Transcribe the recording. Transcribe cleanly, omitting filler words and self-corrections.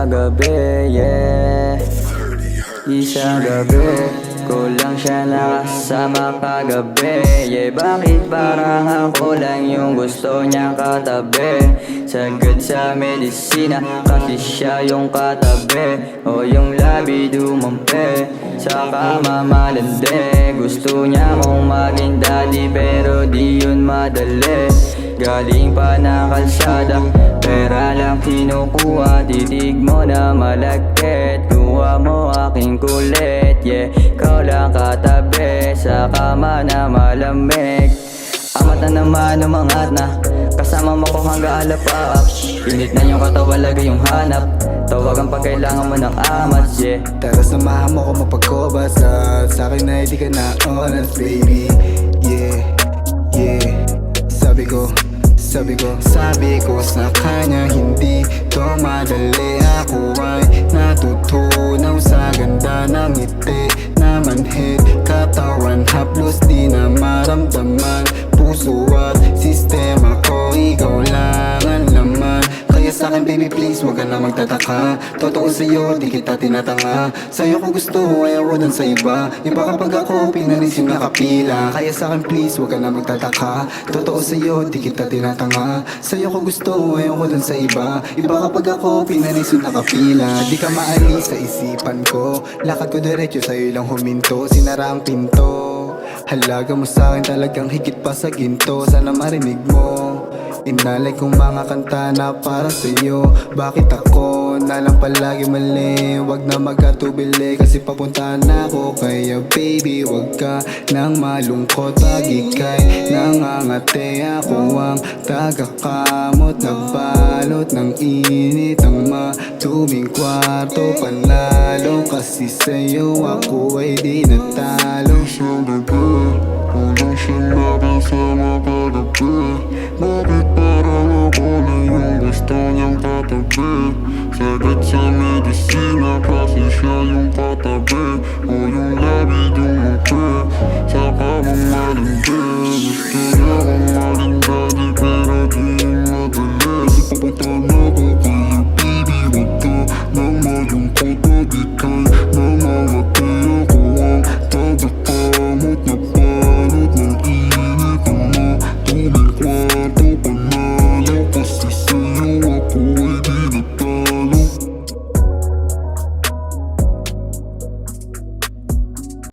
kagabi, yeah. Isang gabi ko lang siya nakasama kagabi, yeah. Bakit parang ako lang yung gusto niya katabi? Sagad sa medisina kasi siya yung katabi, o yung labi dumampi sa kamamalandi. Gusto niya kong maging daddy pero di yun madali. Galing pa na kalsada, pera lang kinukuha. Titig mo na malagkit, kuha mo aking kulit, yeah. Ikaw lang katabi sa kama na malamig. Amat na naman umangat na, kasama mo ko hanggang alapaap. Init na yung katawan, lagi yung hanap. Tawagan pag kailangan mo ng amat, yeah. Tara samahan mo ko mapagkobasa. Sa'kin na hindi ka na honest, baby. Yeah, yeah. Sabi ko sa kanya hindi to madali. Ako ay natutunaw sa ganda ng ngiti na manhid. Katawan haplos di na maramdaman. Puso at sistema ko, ikaw lang ang laman. Kaya sa'kin baby please wag ka na magtataka. Totoo sa'yo di kita tinatanga. Sa'yo ko gusto ayaw ko dun sa iba. Iba kapag ako pinanis yung nakapila. Kaya sa'kin please wag ka na magtataka. Totoo sa'yo di kita tinatanga. Sa'yo ko gusto ayaw ko dun sa iba. Iba kapag ako pinanis yung nakapila. Di ka maalis sa isipan ko. Lakad ko diretso sa'yo lang huminto. Sinara ang pinto. Halaga mo sa'kin talagang higit pa sa ginto. Sana marinig mo. Inalay kong mga kanta na para sa'yo. Bakit ako na lang palagi mali? Wag na magkatubili kasi papuntahan na ako. Kaya baby wag ka nang malungkot. Pag ika'y nangangati, ako ang tagakamot. Nagbalot ng init ang matuming kwarto. Panalo kasi sa'yo ako ay di natalo. Walang sinabi sa makagabi. Bakit parang ako na yung gusto niyang katabi? Sagad sa medisina kasi siya yung katabi, o yung labi